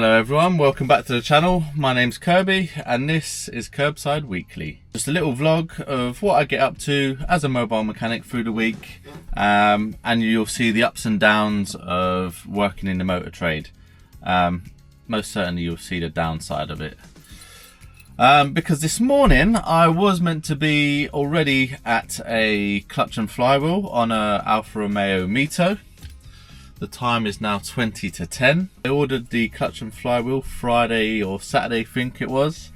Hello everyone, welcome back to the channel. My name's Kirby and this is Kerbside Weekly. Just a little vlog of what I get up to as a mobile mechanic through the week, and you'll see the ups and downs of working in the motor trade. Most certainly you'll see the downside of it. Because this morning I was meant to be already at a clutch and flywheel on a Alfa Romeo Mito. The time is now 20 to 10. I ordered the clutch and flywheel Friday or Saturday, I think it was.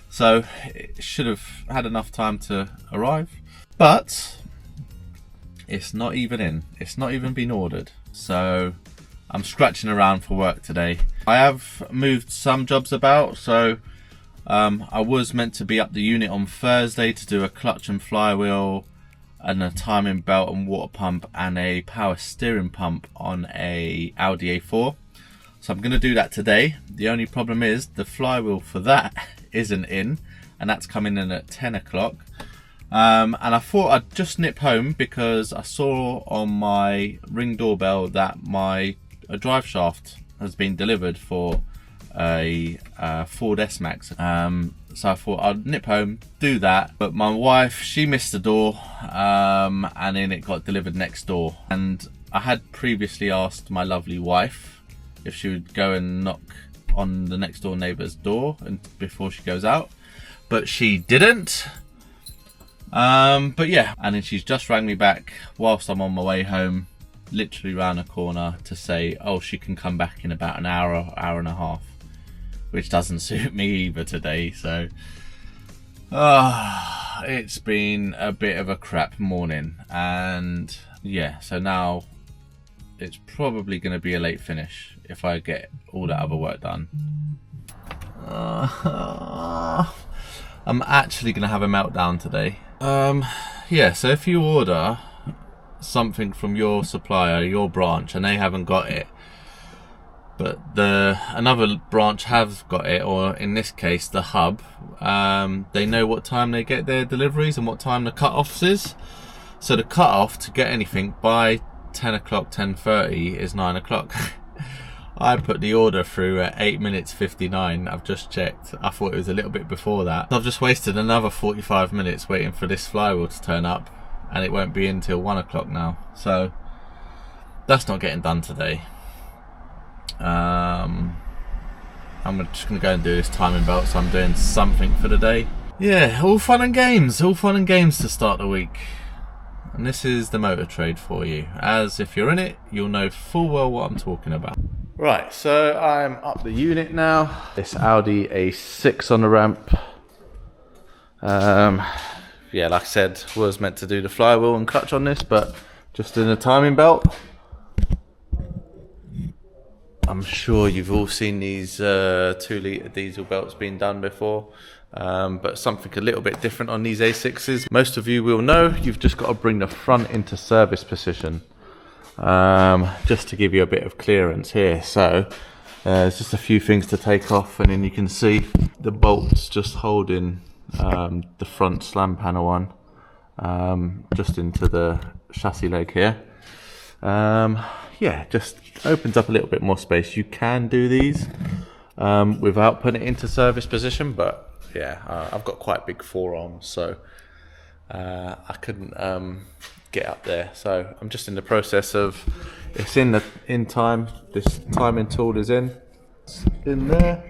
So it should have had enough time to arrive. But it's not even in. It's not even been ordered. So I'm scratching around for work today. I have moved some jobs about. So I was meant to be up the unit on Thursday to do a clutch and flywheel and a timing belt and water pump and a power steering pump on a Audi A4. So I'm going to do that today. The only problem is the flywheel for that isn't in, and that's coming in at 10 o'clock. And I thought I'd just nip home because I saw on my Ring doorbell that my drive shaft has been delivered for a Ford S-Max. So I thought I'd nip home, do that, but my wife, she missed the door, and then it got delivered next door. And I had previously asked my lovely wife if she would go and knock on the next door neighbour's door and before she goes out, but she didn't. But yeah, and then she's just rang me back whilst I'm on my way home, literally round the corner, to say, oh, she can come back in about an hour, hour and a half. Which doesn't suit me either today, so it's been a bit of a crap morning, and yeah, so now it's probably going to be a late finish if I get all that other work done. I'm actually going to have a meltdown today. Yeah, so if you order something from your supplier, your branch, and they haven't got it, but another branch have got it, or in this case the hub, they know what time they get their deliveries and what time the cut-offs is. So the cut-off to get anything by 10 o'clock, 10:30 is 9 o'clock. I put the order through at 8 minutes 59, I've just checked. I thought it was a little bit before that. I've just wasted another 45 minutes waiting for this flywheel to turn up, and it won't be until 1 o'clock now. So that's not getting done today. I'm just going to go and do this timing belt, so I'm doing something for the day. Yeah, all fun and games to start the week. And this is the motor trade for you, as if you're in it, you'll know full well what I'm talking about. Right, so I'm up the unit now. This Audi A6 on the ramp. Yeah, like I said, was meant to do the flywheel and clutch on this, but just doing a timing belt. I'm sure you've all seen these 2-litre diesel belts being done before, but something a little bit different on these A6s. Most of you will know you've just got to bring the front into service position, just to give you a bit of clearance here. So there's just a few things to take off, and then you can see the bolts just holding the front slam panel on, just into the chassis leg here. Yeah, just opens up a little bit more space. You can do these without putting it into service position, but yeah, I've got quite big forearms, so I couldn't get up there. So I'm just in the process of, it's in time. This timing tool is in there,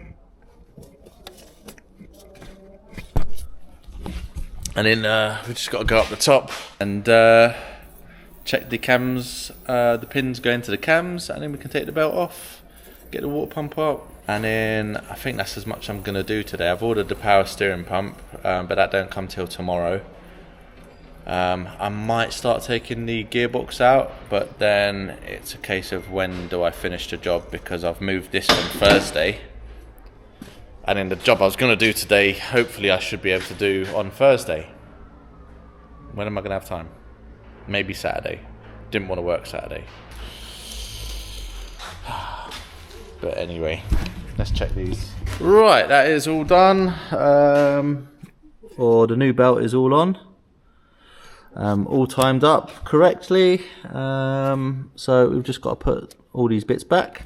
and then we just got to go up the top and check the cams, the pins go into the cams, and then we can take the belt off, get the water pump out, and then I think that's as much I'm going to do today. I've ordered the power steering pump, but that don't come till tomorrow. I might start taking the gearbox out, but then it's a case of when do I finish the job, because I've moved this on Thursday, and then the job I was going to do today, hopefully I should be able to do on Thursday. When am I going to have time? Maybe Saturday. Didn't want to work Saturday. But anyway, let's check these. Right, that is all done. Or the new belt is all on. All timed up correctly. So we've just got to put all these bits back.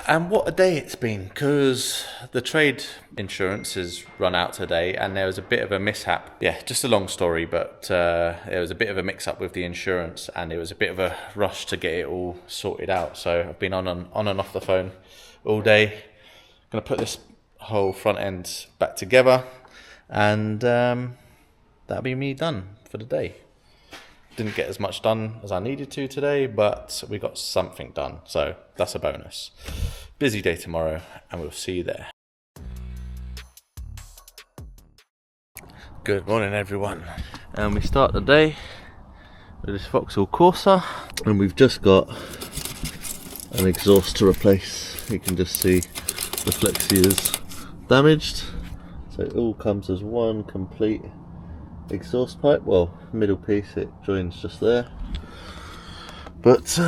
And what a day it's been, because the trade insurance has run out today and there was a bit of a mishap. Yeah, just a long story, but there was a bit of a mix-up with the insurance and it was a bit of a rush to get it all sorted out. So I've been on and off the phone all day. Going to put this whole front end back together and that'll be me done for the day. Didn't get as much done as I needed to today, but we got something done, so that's a bonus. Busy day tomorrow, and we'll see you there. Good morning, everyone. And we start the day with this Vauxhall Corsa, and we've just got an exhaust to replace. You can just see the flexi is damaged, so it all comes as one complete exhaust pipe. Well, middle piece, it joins just there, but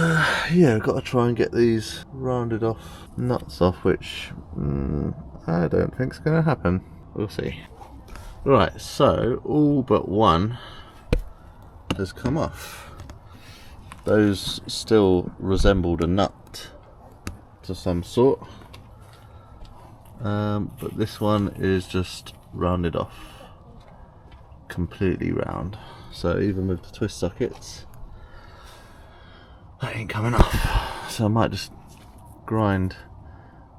yeah, I've got to try and get these rounded off nuts off, which I don't think is going to happen. We'll see. Right, so all but one has come off. Those still resembled a nut to some sort, but this one is just rounded off, completely round. So even with the twist sockets, that ain't coming off. So I might just grind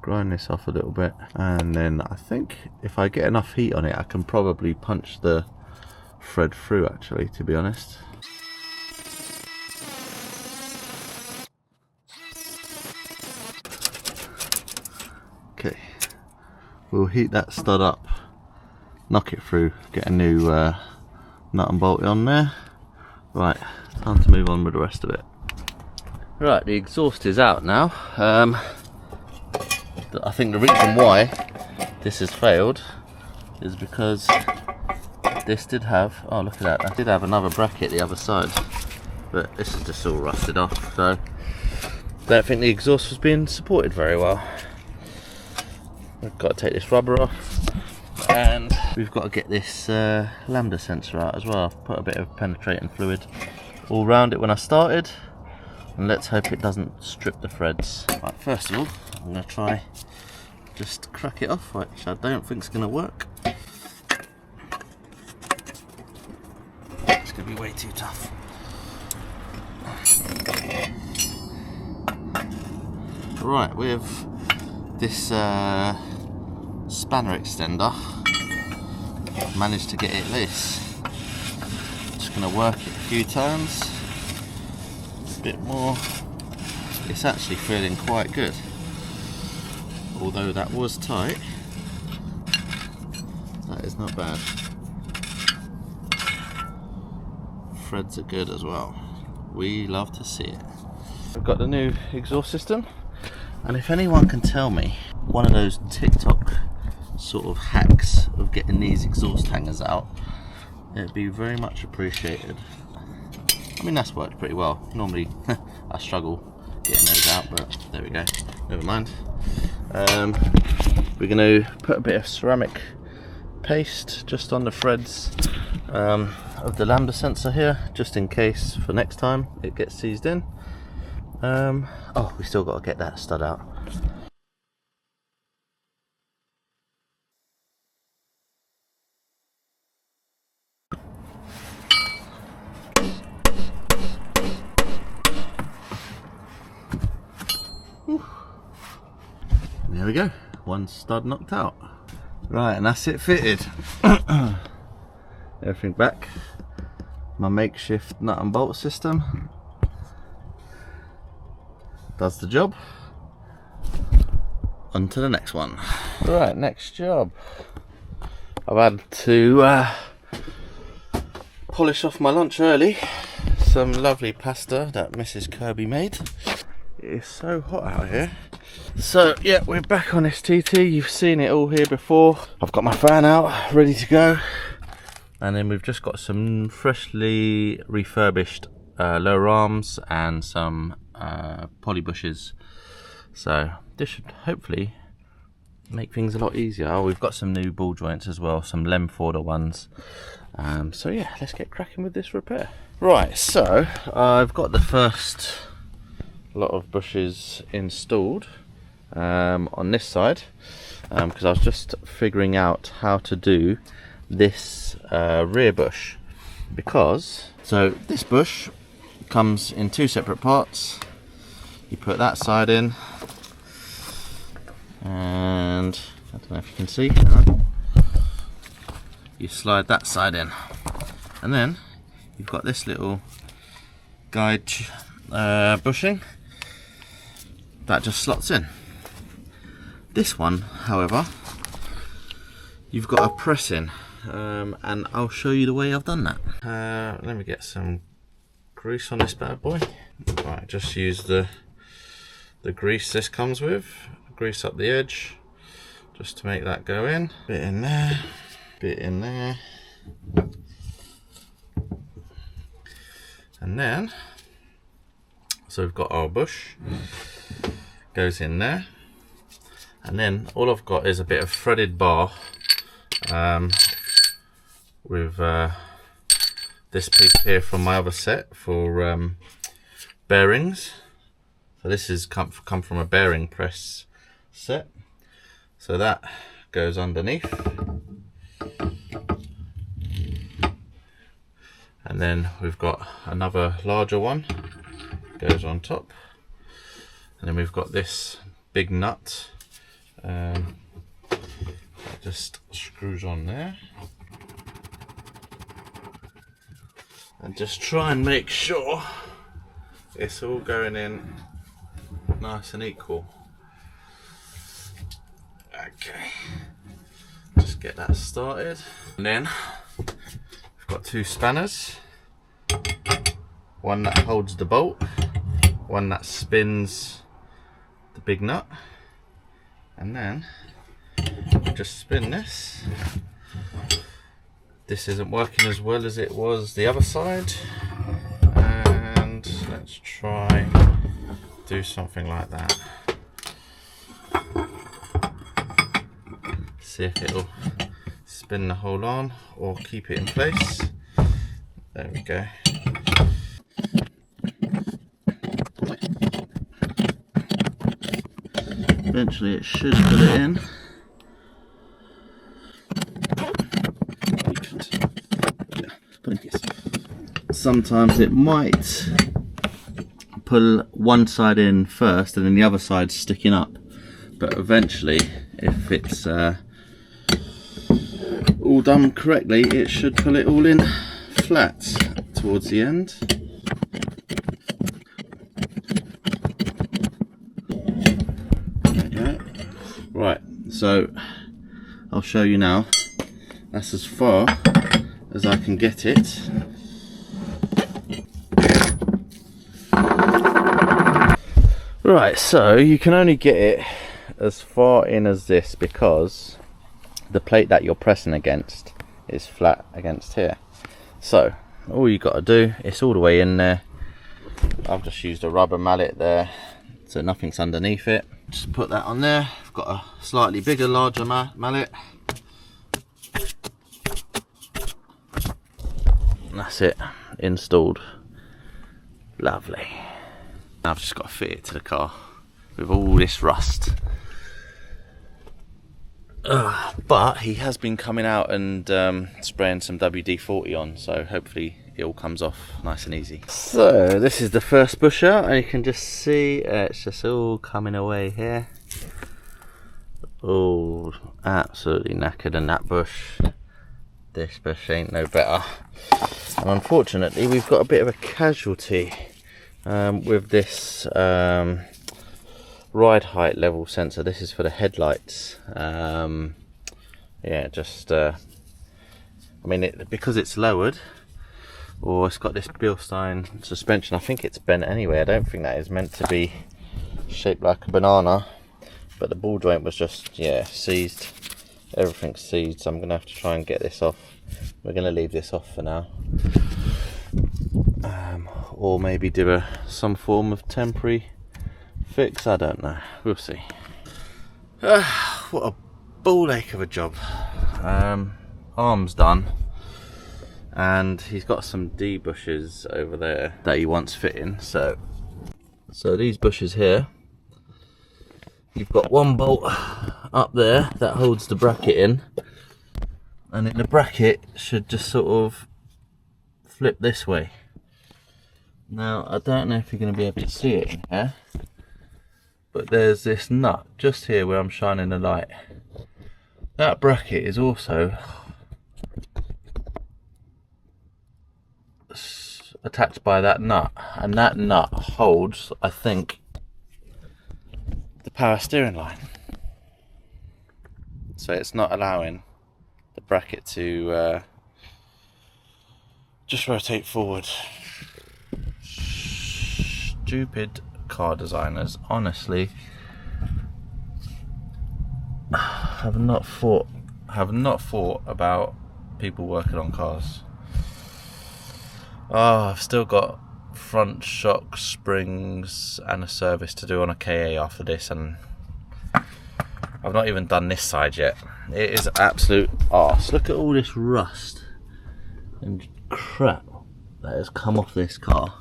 this off a little bit, and then I think if I get enough heat on it, I can probably punch the thread through, actually, to be honest. Okay, we'll heat that stud up, knock it through, get a new nut and bolt on there. Right, time to move on with the rest of it. Right, the exhaust is out now. I think the reason why this has failed is because this did have, oh look at that, I did have another bracket the other side, but this is just all rusted off, so I don't think the exhaust was being supported very well. We've got to take this rubber off, and we've got to get this lambda sensor out as well. I've put a bit of penetrating fluid all round it when I started, and let's hope it doesn't strip the threads. Right, first of all, I'm going to try just crack it off, which I don't think is going to work. It's going to be way too tough. Right, with this spanner extender, I've managed to get it loose. Just going to work it a few times, a bit more. It's actually feeling quite good, although that was tight. That is not bad. Threads are good as well. We love to see it. I've got the new exhaust system, and if anyone can tell me one of those TikTok sort of hacks of getting these exhaust hangers out, it'd be very much appreciated. I mean, that's worked pretty well. Normally I struggle getting those out, but there we go, never mind. We're going to put a bit of ceramic paste just on the threads of the lambda sensor here, just in case for next time it gets seized in. Oh, we still got to get that stud out. There we go, one stud knocked out. Right, and that's it fitted. Everything back. My makeshift nut and bolt system does the job. On to the next one. Right, next job. I've had to polish off my lunch early. Some lovely pasta that Mrs. Kirby made. It is so hot out here. So yeah, we're back on this TT. You've seen it all here before. I've got my fan out, ready to go. And then we've just got some freshly refurbished lower arms and some poly bushes. So this should hopefully make things a lot easier. Oh, we've got some new ball joints as well, some Lemforder ones. So yeah, let's get cracking with this repair. Right, so I've got the first lot of bushes installed. on this side, because I was just figuring out how to do this rear bush. So this bush comes in two separate parts. You put that side in, and I don't know if you can see, you slide that side in, and then you've got this little guide bushing that just slots in. This one, however, you've got to press in, and I'll show you the way I've done that. Let me get some grease on this bad boy. Right, just use the grease this comes with. Grease up the edge just to make that go in. Bit in there, bit in there, and then so we've got our bush goes in there, and then all I've got is a bit of threaded bar with this piece here from my other set for bearings. So this is come from a bearing press set, so that goes underneath, and then we've got another larger one goes on top, and then we've got this big nut that just screws on there, and just try and make sure it's all going in nice and equal. Okay, just get that started, and then we've got two spanners, one that holds the bolt, one that spins the big nut, and then just spin this. This isn't working as well as it was the other side, and let's try do something like that. See if it'll spin the whole arm or keep it in place. There we go. Eventually it should put it in. Sometimes it might pull one side in first and then the other side sticking up, but eventually, if it's all done correctly, it should pull it all in flat towards the end. There you go. Right, so I'll show you now. That's as far as I can get it. Right, so you can only get it as far in as this because the plate that you're pressing against is flat against here. So all you got to do, it's all the way in there. I've just used a rubber mallet there so nothing's underneath it. Just put that on there. I've got a slightly bigger, larger mallet. And that's it, installed. Lovely. Now I've just got to fit it to the car with all this rust. But he has been coming out and spraying some WD-40 on, so hopefully it all comes off nice and easy. So this is the first bush out, and you can just see it's just all coming away here. Oh, absolutely knackered, and that bush, this bush ain't no better. And unfortunately we've got a bit of a casualty with this ride height level sensor. This is for the headlights. Yeah, just I mean, because it's lowered, or it's got this Bilstein suspension, I think it's bent anyway. I don't think that is meant to be shaped like a banana, but the ball joint was just, yeah, seized. Everything's seized, so I'm gonna have to try and get this off. We're gonna leave this off for now, or maybe do some form of temporary fix. I don't know, we'll see. What a ball ache of a job. Arm's done, and he's got some D bushes over there that he wants fitting. So these bushes here you've got one bolt up there that holds the bracket in, and then the bracket should just sort of flip this way. Now I don't know if you're going to be able to see it in here, but there's this nut just here where I'm shining the light. That bracket is also attached by that nut, and that nut holds, I think, the power steering line. So it's not allowing the bracket to just rotate forward. Stupid car designers, honestly. Have not thought about people working on cars. Oh, I've still got front shock springs and a service to do on a KA after this, and I've not even done this side yet. It is absolute arse. Look at all this rust and crap that has come off this car.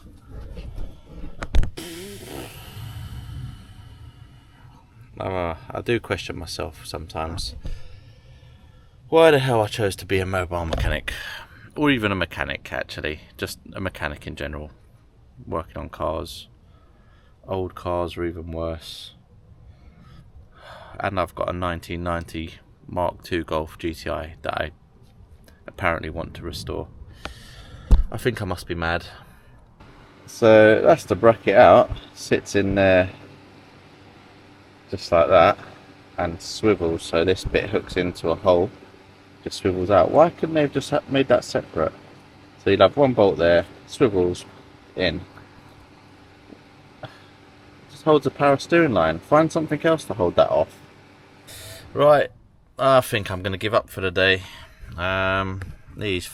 I do question myself sometimes why the hell I chose to be a mobile mechanic, or even a mechanic actually, just a mechanic in general, working on cars, old cars or even worse. And I've got a 1990 Mark II Golf GTI that I apparently want to restore. I think I must be mad. So that's the bracket out, sits in there just like that and swivels, so this bit hooks into a hole, just swivels out. Why couldn't they have just made that separate? So you'd have one bolt there, swivels in, just holds a power steering line. Find something else to hold that off. Right, I think I'm going to give up for the day. These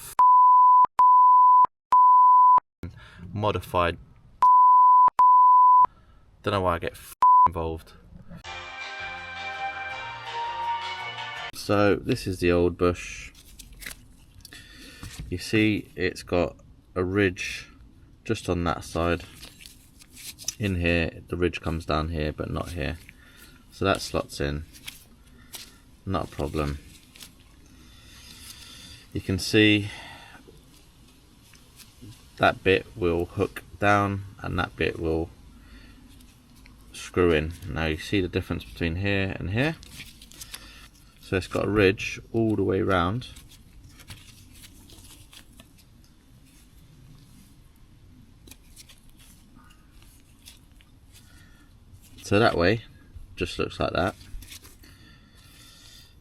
modified, don't know why I get involved. So this is the old bush. You see it's got a ridge just on that side. In here the ridge comes down here but not here, so that slots in, not a problem. You can see that bit will hook down and that bit will screw in. Now you see the difference between here and here. So it's got a ridge all the way round. So that way, just looks like that.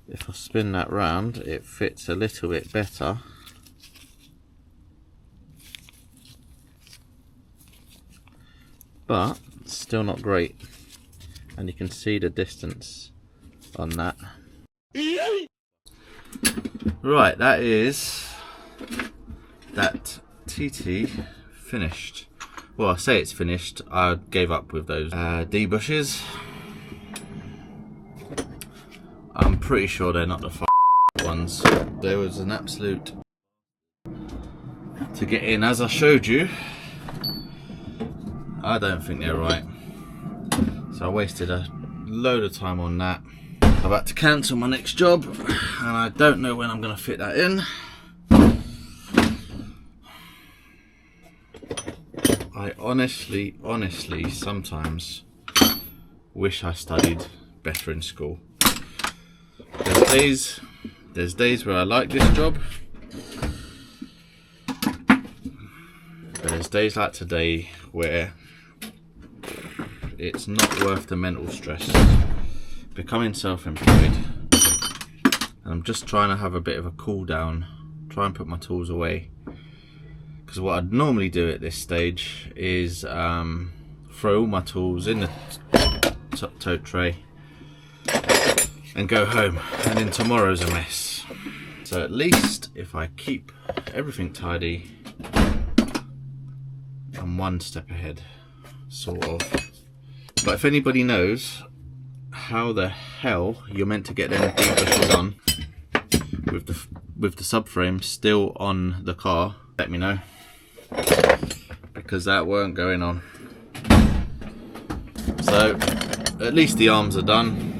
If I spin that round, it fits a little bit better. But still not great. And you can see the distance on that. Right, that is that TT finished. Well, I say it's finished. I gave up with those D bushes. I'm pretty sure they're not the ones. There was an absolute to get in, as I showed you. I don't think they're right. So I wasted a load of time on that. I've had to cancel my next job and I don't know when I'm going to fit that in. I honestly sometimes wish I studied better in school. There's days where I like this job, but there's days like today where it's not worth the mental stress. Becoming self-employed, and I'm just trying to have a bit of a cool down, try and put my tools away, because what I'd normally do at this stage is throw all my tools in the tote tray and go home, and then tomorrow's a mess. So at least if I keep everything tidy, I'm one step ahead, sort of. But if anybody knows how the hell you're meant to get them bushes on with the subframe still on the car, let me know, because that weren't going on. So at least the arms are done.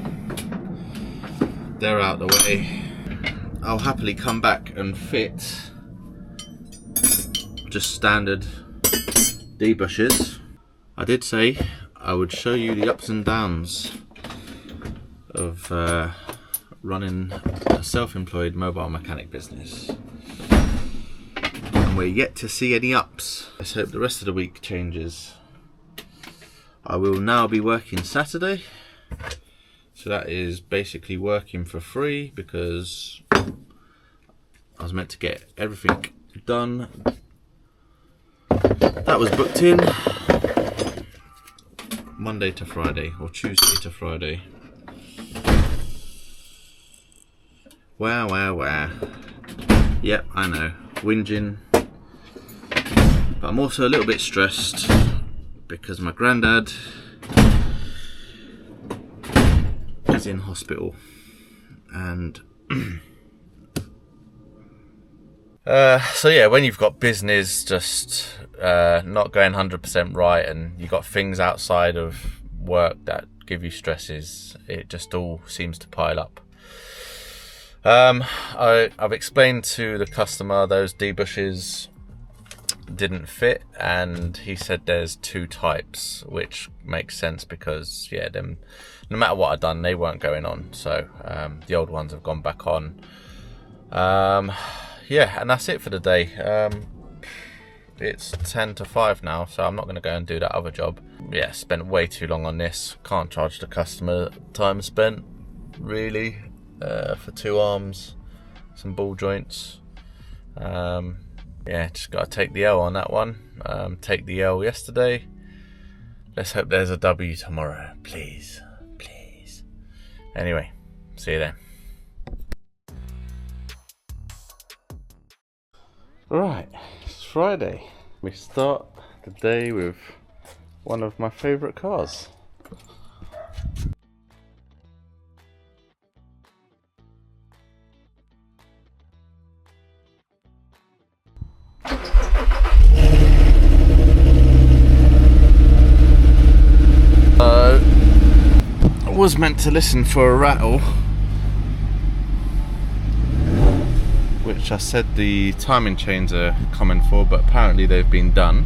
They're out the way. I'll happily come back and fit just standard debushes. I did say I would show you the ups and downs of running a self-employed mobile mechanic business. And we're yet to see any ups. Let's hope the rest of the week changes. I will now be working Saturday. So that is basically working for free because I was meant to get everything done that was booked in Monday to Friday or Tuesday to Friday. Wow, wow, wow. Yep, I know, whinging. But I'm also a little bit stressed because my granddad is in hospital and so yeah, when you've got business just not going 100% right and you've got things outside of work that give you stresses, it just all seems to pile up. I've explained to the customer those debushes didn't fit, and he said there's two types, which makes sense because yeah, them, no matter what I've done, they weren't going on, so the old ones have gone back on. Yeah, and that's it for the day. It's 10 to 5 now, so I'm not going to go and do that other job. Yeah, spent way too long on this. Can't charge the customer time spent really for two arms, some ball joints. Yeah, just got to take the L on that one. Take the L yesterday. Let's hope there's a W tomorrow, please, please. Anyway, see you then. Right, it's Friday. We start the day with one of my favourite cars. I was meant to listen for a rattle, which I said the timing chains are coming for, but apparently they've been done.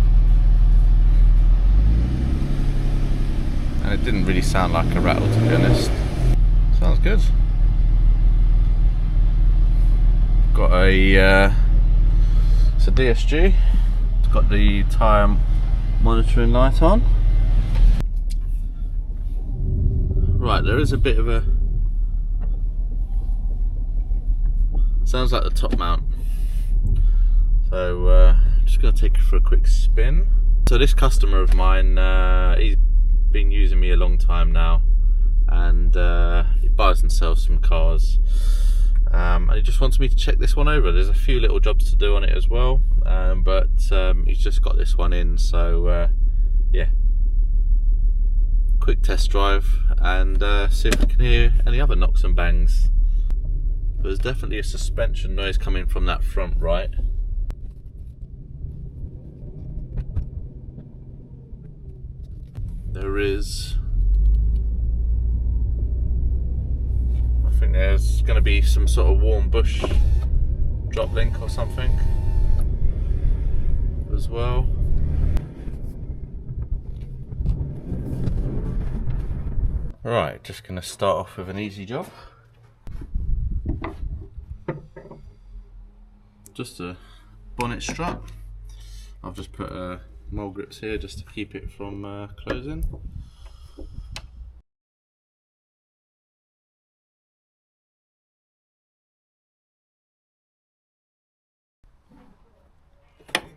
And it didn't really sound like a rattle, to be honest. Sounds good. Got a it's a DSG. It's got the tyre monitoring light on. Right, there is a bit of a, sounds like the top mount. So just gonna take it for a quick spin. So this customer of mine, he's been using me a long time now, and he buys and sells some cars, and he just wants me to check this one over. There's a few little jobs to do on it as well, but he's just got this one in, so yeah, quick test drive and see if we can hear any other knocks and bangs. There's definitely a suspension noise coming from that front right. There is, I think there's going to be some sort of warm bush drop link or something as well. Right, just going to start off with an easy job. Just a bonnet strap. I've just put mole grips here just to keep it from closing.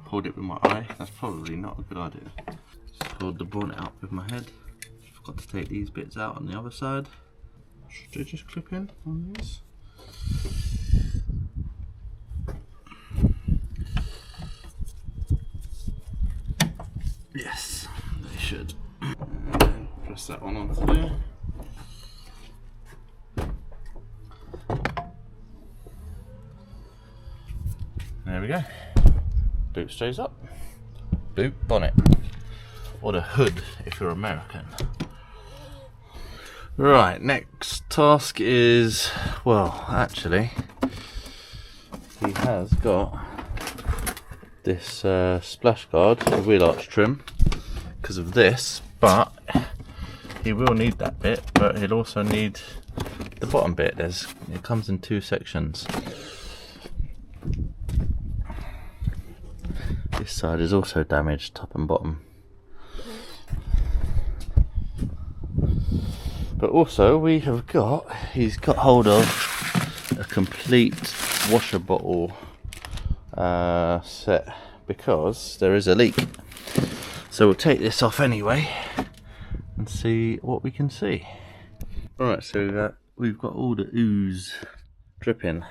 Hold it with my eye. That's probably not a good idea. Just hold the bonnet up with my head. Forgot to take these bits out on the other side. Should they just clip in on these? Yes, they should. And press that one onto there. There we go. Boot stays up. Boot bonnet. Or the hood if you're American. Right, next task is, well, actually, he has got this splash guard, a wheel arch trim, because of this, but he will need that bit, but he'll also need the bottom bit. It comes in two sections. This side is also damaged, top and bottom. But also he's got hold of a complete washer bottle set, because there is a leak. So we'll take this off anyway and see what we can see. Alright, so we've got all the ooze dripping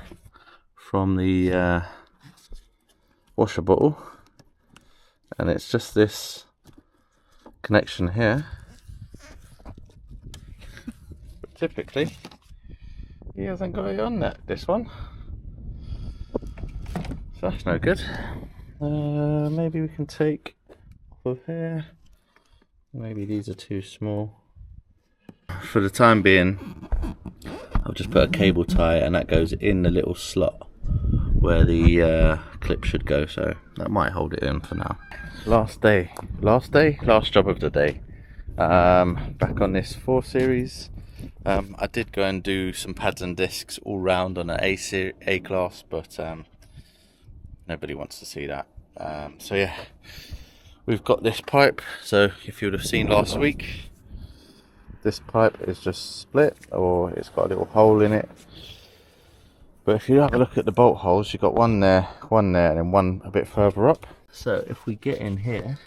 from the washer bottle, and it's just this connection here. But typically he hasn't got it on this one, so that's no good. Maybe we can take off of here. Maybe these are too small. For the time being, I'll just put a cable tie, and that goes in the little slot where the clip should go, so that might hold it in for now. Last job of the day. Back on this 4 Series. I did go and do some pads and discs all round on an A class, but nobody wants to see that. So yeah, we've got this pipe. So if you would have seen last week, this pipe is just split, or it's got a little hole in it. But if you have a look at the bolt holes, you've got one there, and then one a bit further up. So if we get in here,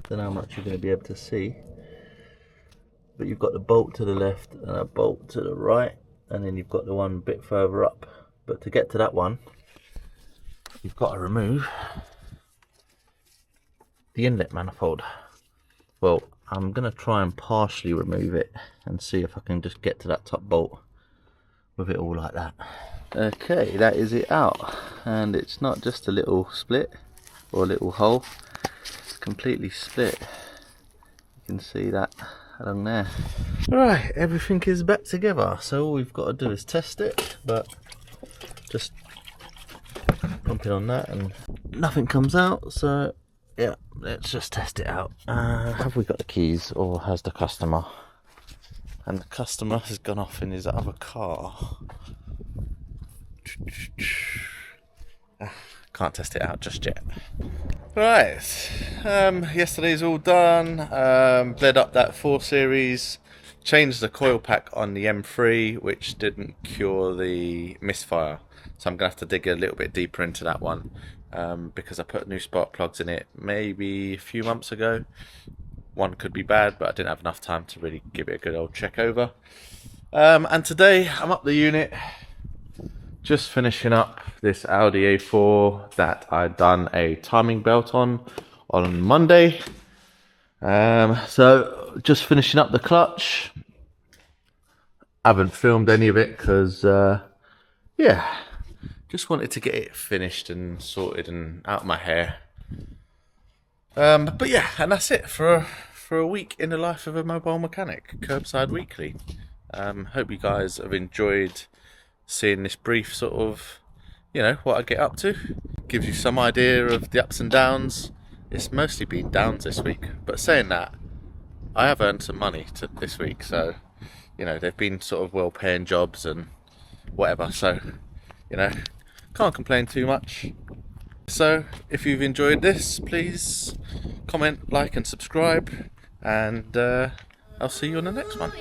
then how much you're going to be able to see. But you've got the bolt to the left and a bolt to the right, and then you've got the one a bit further up. But to get to that one, you've got to remove the inlet manifold. Well, I'm going to try and partially remove it and see if I can just get to that top bolt with it all like that. Okay, that is it out, and it's not just a little split or a little hole, it's completely split. You can see that along there. Right, everything is back together, so all we've got to do is test it, but just pump it on that and nothing comes out. So yeah, let's just test it out. Have we got the keys, or has the customer? And the customer has gone off in his other car. Can't test it out just yet. Right, yesterday's all done. Bled up that 4 Series, changed the coil pack on the M3, which didn't cure the misfire. So I'm going to have to dig a little bit deeper into that one, because I put new spark plugs in it maybe a few months ago. One could be bad, but I didn't have enough time to really give it a good old check over. And today I'm up the unit, just finishing up this Audi A4 that I'd done a timing belt on Monday. So just finishing up the clutch. I haven't filmed any of it because yeah, just wanted to get it finished and sorted and out of my hair. But yeah, and that's it for a week in the life of a mobile mechanic, Kerbside Weekly. Hope you guys have enjoyed seeing this brief sort of, you know, what I get up to. Gives you some idea of the ups and downs. It's mostly been downs this week, but saying that, I have earned some money this week, so, you know, they've been sort of well-paying jobs and whatever, so, you know, can't complain too much. So if you've enjoyed this, please comment, like and subscribe, and I'll see you on the next one.